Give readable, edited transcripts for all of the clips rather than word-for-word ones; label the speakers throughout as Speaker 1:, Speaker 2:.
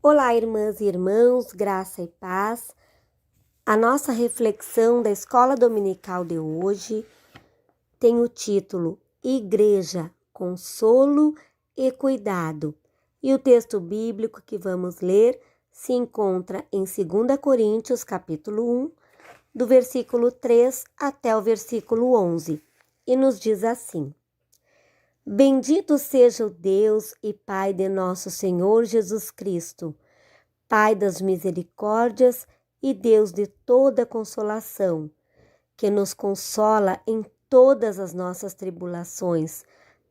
Speaker 1: Olá, irmãs e irmãos, graça e paz. A nossa reflexão da escola dominical de hoje tem o título Igreja, Consolo e Cuidado. E o texto bíblico que vamos ler se encontra em 2 Coríntios, capítulo 1, do versículo 3 até o versículo 11, e nos diz assim: Bendito seja o Deus e Pai de nosso Senhor Jesus Cristo, Pai das misericórdias e Deus de toda consolação, que nos consola em todas as nossas tribulações,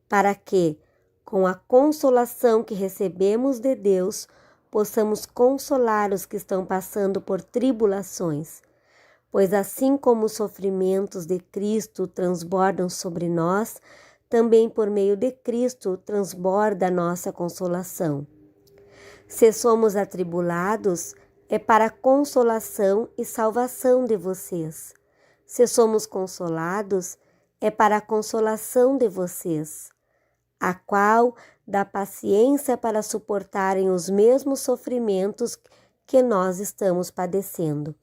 Speaker 1: para que, com a consolação que recebemos de Deus, possamos consolar os que estão passando por tribulações. Pois assim como os sofrimentos de Cristo transbordam sobre nós, também por meio de Cristo transborda a nossa consolação. Se somos atribulados, é para a consolação e salvação de vocês. Se somos consolados, é para a consolação de vocês, a qual dá paciência para suportarem os mesmos sofrimentos que nós estamos padecendo.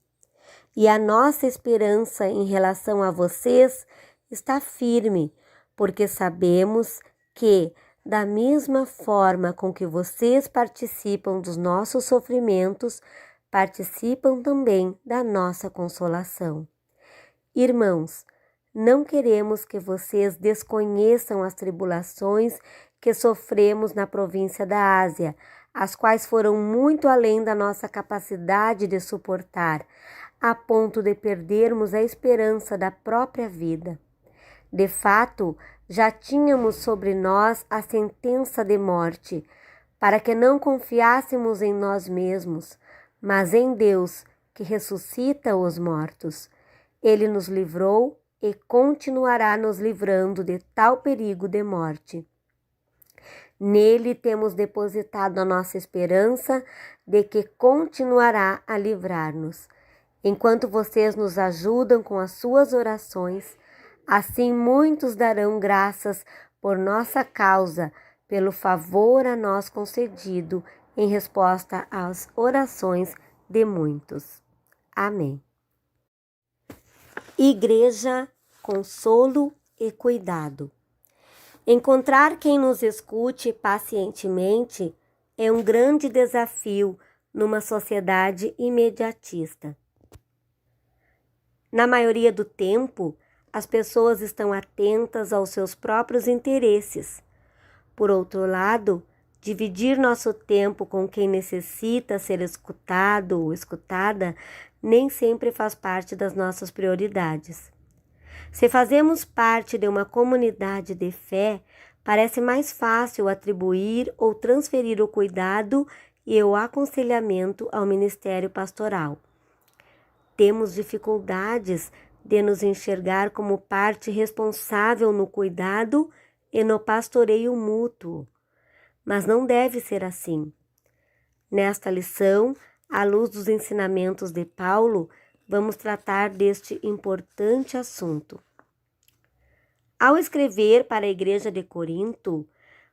Speaker 1: E a nossa esperança em relação a vocês está firme, porque sabemos que, da mesma forma com que vocês participam dos nossos sofrimentos, participam também da nossa consolação. Irmãos, não queremos que vocês desconheçam as tribulações que sofremos na província da Ásia, as quais foram muito além da nossa capacidade de suportar, a ponto de perdermos a esperança da própria vida. De fato, já tínhamos sobre nós a sentença de morte, para que não confiássemos em nós mesmos, mas em Deus, que ressuscita os mortos. Ele nos livrou e continuará nos livrando de tal perigo de morte. Nele temos depositado a nossa esperança de que continuará a livrar-nos. Enquanto vocês nos ajudam com as suas orações, assim muitos darão graças por nossa causa, pelo favor a nós concedido em resposta às orações de muitos. Amém. Igreja, consolo e cuidado. Encontrar quem nos escute pacientemente é um grande desafio numa sociedade imediatista. Na maioria do tempo, as pessoas estão atentas aos seus próprios interesses. Por outro lado, dividir nosso tempo com quem necessita ser escutado ou escutada nem sempre faz parte das nossas prioridades. Se fazemos parte de uma comunidade de fé, parece mais fácil atribuir ou transferir o cuidado e o aconselhamento ao ministério pastoral. Temos dificuldades de nos enxergar como parte responsável no cuidado e no pastoreio mútuo. Mas não deve ser assim. Nesta lição, à luz dos ensinamentos de Paulo, vamos tratar deste importante assunto. Ao escrever para a igreja de Corinto,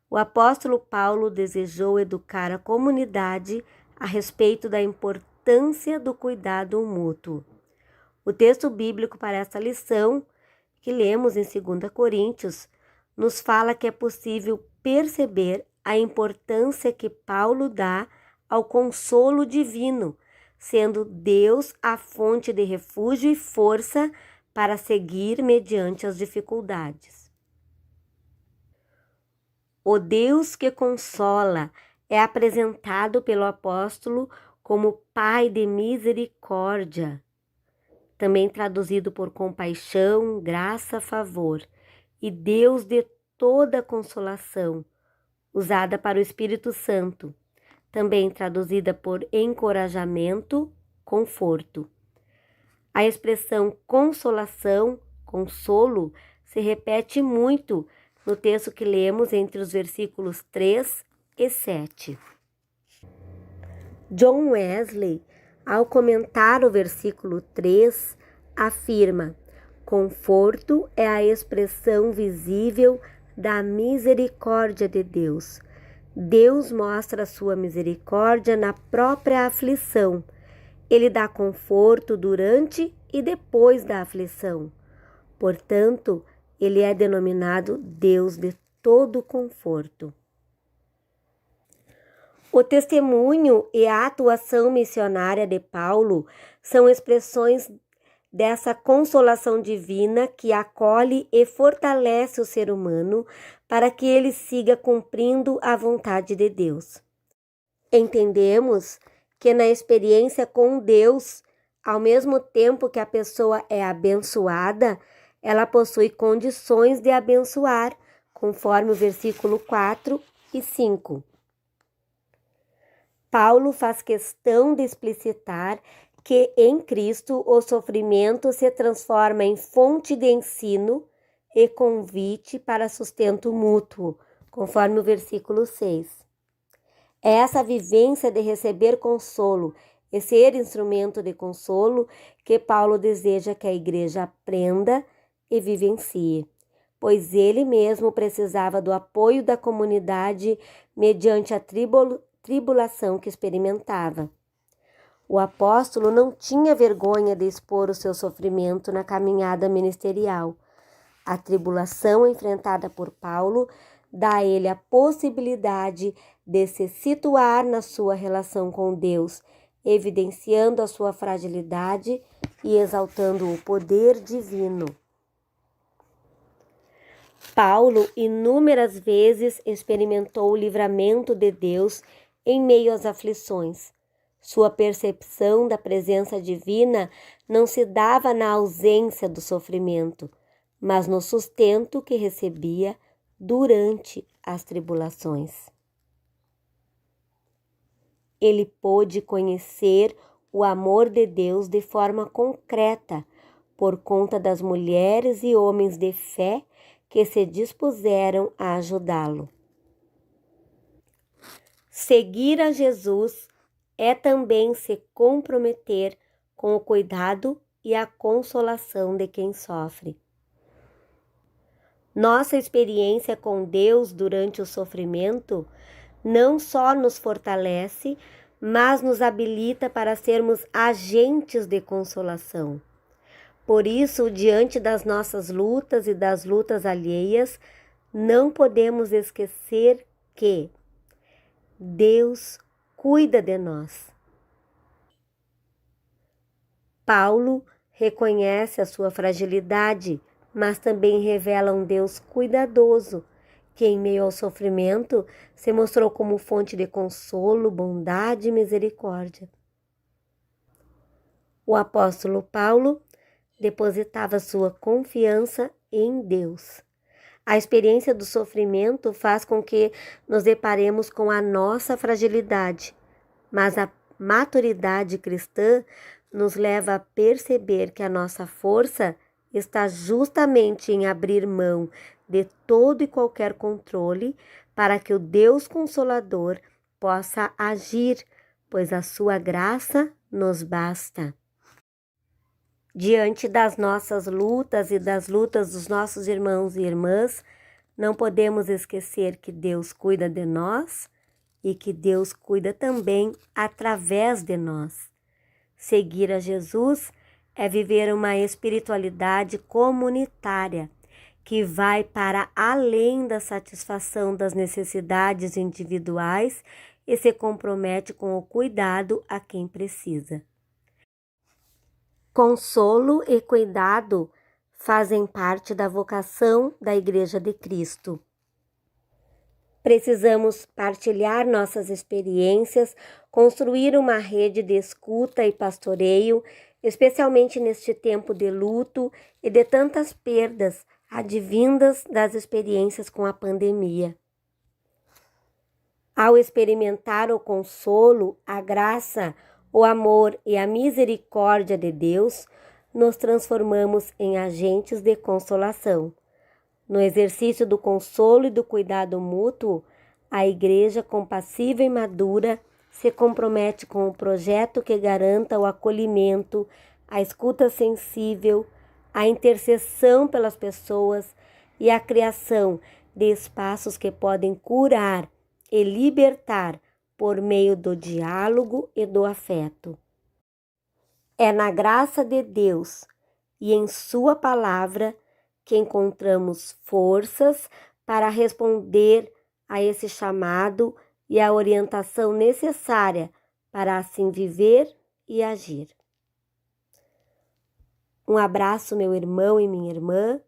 Speaker 1: o apóstolo Paulo desejou educar a comunidade a respeito da importância do cuidado mútuo. O texto bíblico para esta lição, que lemos em 2 Coríntios, nos fala que é possível perceber a importância que Paulo dá ao consolo divino, sendo Deus a fonte de refúgio e força para seguir mediante as dificuldades. O Deus que consola é apresentado pelo apóstolo como Pai de misericórdia, também traduzido por compaixão, graça, favor, e Deus de toda consolação, usada para o Espírito Santo, também traduzida por encorajamento, conforto. A expressão consolação, consolo, se repete muito no texto que lemos entre os versículos 3 e 7. John Wesley, ao comentar o versículo 3, afirma: conforto é a expressão visível da misericórdia de Deus. Deus mostra a sua misericórdia na própria aflição. Ele dá conforto durante e depois da aflição. Portanto, ele é denominado Deus de todo conforto. O testemunho e a atuação missionária de Paulo são expressões dessa consolação divina que acolhe e fortalece o ser humano para que ele siga cumprindo a vontade de Deus. Entendemos que na experiência com Deus, ao mesmo tempo que a pessoa é abençoada, ela possui condições de abençoar, conforme o versículo 4 e 5. Paulo faz questão de explicitar que em Cristo o sofrimento se transforma em fonte de ensino e convite para sustento mútuo, conforme o versículo 6. É essa vivência de receber consolo e ser instrumento de consolo que Paulo deseja que a igreja aprenda e vivencie, pois ele mesmo precisava do apoio da comunidade mediante a tribulação que experimentava. O apóstolo não tinha vergonha de expor o seu sofrimento na caminhada ministerial. A tribulação enfrentada por Paulo dá a ele a possibilidade de se situar na sua relação com Deus, evidenciando a sua fragilidade e exaltando o poder divino. Paulo inúmeras vezes experimentou o livramento de Deus em meio às aflições. Sua percepção da presença divina não se dava na ausência do sofrimento, mas no sustento que recebia durante as tribulações. Ele pôde conhecer o amor de Deus de forma concreta, por conta das mulheres e homens de fé que se dispuseram a ajudá-lo. Seguir a Jesus é também se comprometer com o cuidado e a consolação de quem sofre. Nossa experiência com Deus durante o sofrimento não só nos fortalece, mas nos habilita para sermos agentes de consolação. Por isso, diante das nossas lutas e das lutas alheias, não podemos esquecer que Deus cuida de nós. Paulo reconhece a sua fragilidade, mas também revela um Deus cuidadoso, que em meio ao sofrimento se mostrou como fonte de consolo, bondade e misericórdia. O apóstolo Paulo depositava sua confiança em Deus. A experiência do sofrimento faz com que nos deparemos com a nossa fragilidade, mas a maturidade cristã nos leva a perceber que a nossa força está justamente em abrir mão de todo e qualquer controle para que o Deus Consolador possa agir, pois a sua graça nos basta. Diante das nossas lutas e das lutas dos nossos irmãos e irmãs, não podemos esquecer que Deus cuida de nós e que Deus cuida também através de nós. Seguir a Jesus é viver uma espiritualidade comunitária que vai para além da satisfação das necessidades individuais e se compromete com o cuidado a quem precisa. Consolo e cuidado fazem parte da vocação da Igreja de Cristo. Precisamos partilhar nossas experiências, construir uma rede de escuta e pastoreio, especialmente neste tempo de luto e de tantas perdas advindas das experiências com a pandemia. Ao experimentar o consolo, a graça, o amor e a misericórdia de Deus, nos transformamos em agentes de consolação. No exercício do consolo e do cuidado mútuo, a Igreja compassiva e madura se compromete com o projeto que garanta o acolhimento, a escuta sensível, a intercessão pelas pessoas e a criação de espaços que podem curar e libertar por meio do diálogo e do afeto. É na graça de Deus e em Sua palavra que encontramos forças para responder a esse chamado e a orientação necessária para assim viver e agir. Um abraço, meu irmão e minha irmã,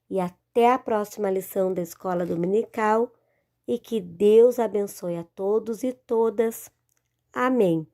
Speaker 1: e até a próxima lição da Escola Dominical, e que Deus abençoe a todos e todas. Amém.